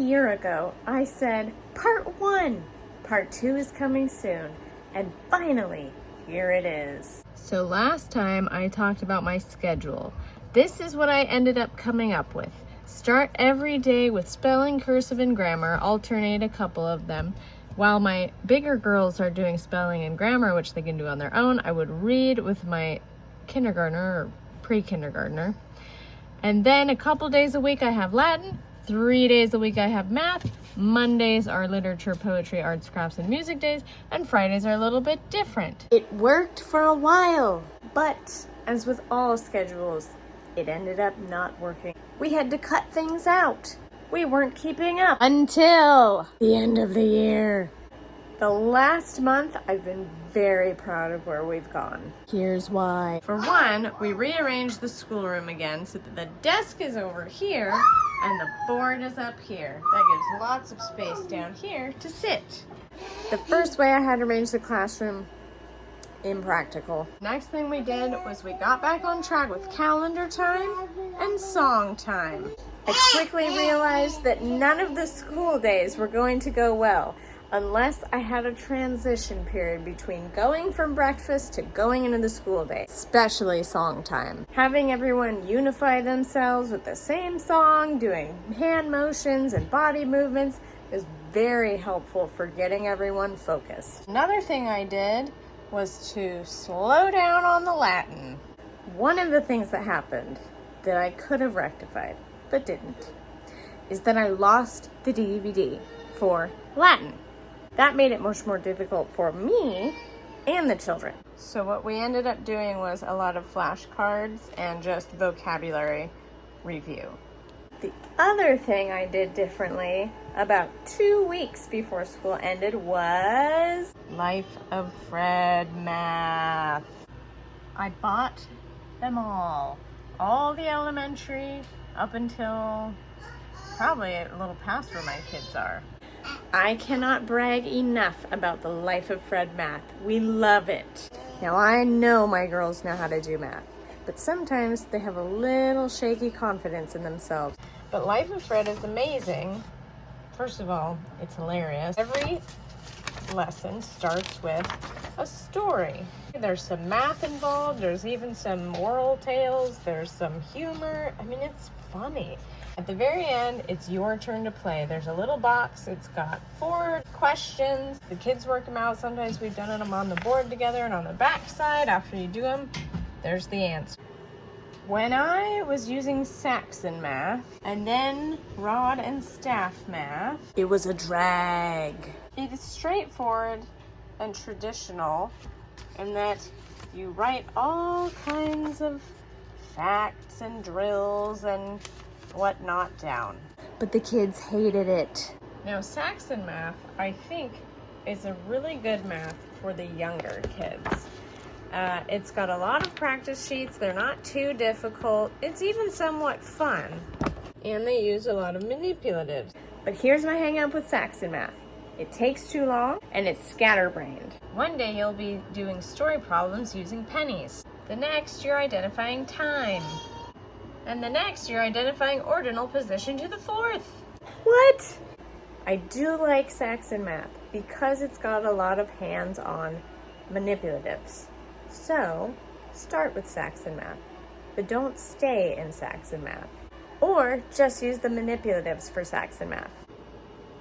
year ago, I said, part 1, part 2 is coming soon. And finally, here it is. So last time I talked about my schedule. This is what I ended up coming up with. Start every day with spelling, cursive, and grammar, alternate a couple of them. While my bigger girls are doing spelling and grammar, which they can do on their own, I would read with my kindergartner or pre-kindergartner. And then a couple days a week I have Latin, 3 days a week I have math, Mondays are literature, poetry, arts, crafts, and music days, and Fridays are a little bit different. It worked for a while, but as with all schedules, it ended up not working. We had to cut things out. We weren't keeping up until the end of the year. The last month, I've been very proud of where we've gone. Here's why. For one, we rearranged the schoolroom again so that the desk is over here and the board is up here. That gives lots of space down here to sit. The first way I had arranged the classroom, impractical. Next thing we did was we got back on track with calendar time and song time. I quickly realized that none of the school days were going to go well unless I had a transition period between going from breakfast to going into the school day, especially song time. Having everyone unify themselves with the same song, doing hand motions and body movements is very helpful for getting everyone focused. Another thing I did was to slow down on the Latin. One of the things that happened that I could have rectified, but didn't, is that I lost the DVD for Latin. That made it much more difficult for me and the children. So what we ended up doing was a lot of flashcards and just vocabulary review. The other thing I did differently about 2 weeks before school ended was Life of Fred math. I bought them all the elementary up until probably a little past where my kids are. I cannot brag enough about the Life of Fred math. We love it. Now I know my girls know how to do math, but sometimes they have a little shaky confidence in themselves. But Life of Fred is amazing. First of all, it's hilarious. Every lesson starts with a story. There's some math involved, there's even some moral tales, there's some humor. I mean, it's funny. At the very end, it's your turn to play. There's a little box. It's got 4 questions. The kids work them out. Sometimes we've done them on the board together, and on the back side, after you do them, there's the answer. When I was using Saxon math and then rod and staff math, it was a drag. It is straightforward and traditional in that you write all kinds of facts and drills and whatnot down. But the kids hated it. Now, Saxon math, I think, is a really good math for the younger kids. It's got a lot of practice sheets. They're not too difficult. It's even somewhat fun. And they use a lot of manipulatives. But here's my hang up with Saxon math. It takes too long and it's scatterbrained. One day you'll be doing story problems using pennies. The next you're identifying time. And the next you're identifying ordinal position to the 4th. What? I do like Saxon math because it's got a lot of hands-on manipulatives. So, start with Saxon math, but don't stay in Saxon math. Or just use the manipulatives for Saxon math.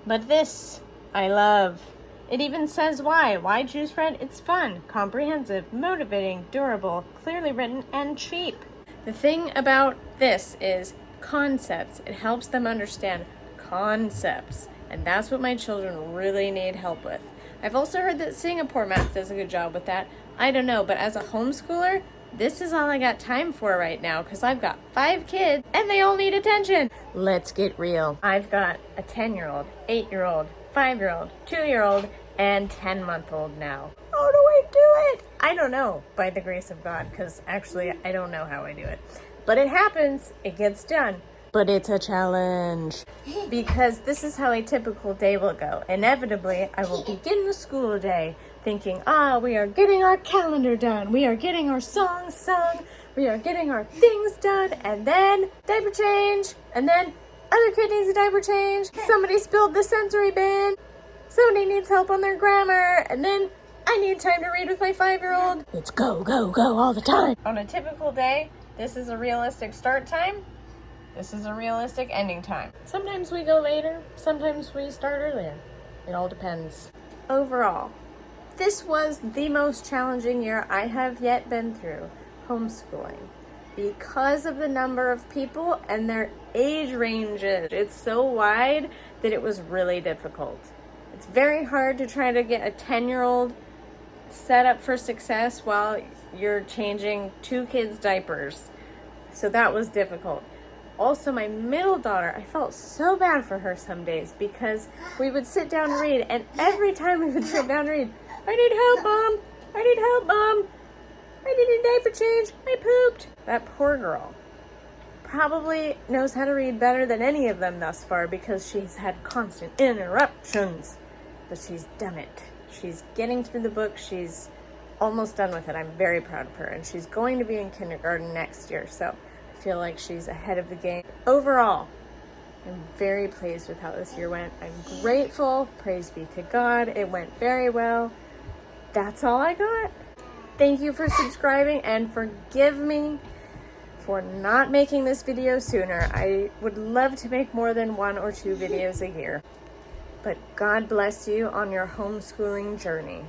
But this, I love. It even says why. Why choose Fred? It's fun, comprehensive, motivating, durable, clearly written, and cheap. The thing about this is concepts. It helps them understand concepts. And that's what my children really need help with. I've also heard that Singapore math does a good job with that. I don't know, but as a homeschooler, this is all I got time for right now because I've got 5 kids and they all need attention. Let's get real. I've got a 10-year-old, 8-year-old, 5-year-old, 2-year-old, and 10-month-old now. How do I do it? I don't know, by the grace of God, because actually I don't know how I do it. But it happens, it gets done. But it's a challenge. Because this is how a typical day will go. Inevitably, I will begin the school day thinking, we are getting our calendar done. We are getting our songs sung. We are getting our things done. And then diaper change. And then other kid needs a diaper change, somebody spilled the sensory bin, somebody needs help on their grammar, and then I need time to read with my 5-year-old. It's go, go, go all the time. On a typical day, this is a realistic start time. This is a realistic ending time. Sometimes we go later, sometimes we start earlier. It all depends. Overall, this was the most challenging year I have yet been through, homeschooling, because of the number of people and their age ranges. It's so wide that it was really difficult. It's very hard to try to get a 10-year-old set up for success while you're changing 2 kids' diapers. So that was difficult. Also, my middle daughter, I felt so bad for her some days because we would sit down and read, and every time we would sit down and read, I need help, Mom. I need help, Mom. I need a diaper change. I pooped. That poor girl probably knows how to read better than any of them thus far because she's had constant interruptions. But she's done it. She's getting through the book. She's almost done with it. I'm very proud of her. And she's going to be in kindergarten next year. So I feel like she's ahead of the game. Overall, I'm very pleased with how this year went. I'm grateful. Praise be to God. It went very well. That's all I got. Thank you for subscribing and forgive me for not making this video sooner. I would love to make more than 1 or 2 videos a year. But God bless you on your homeschooling journey.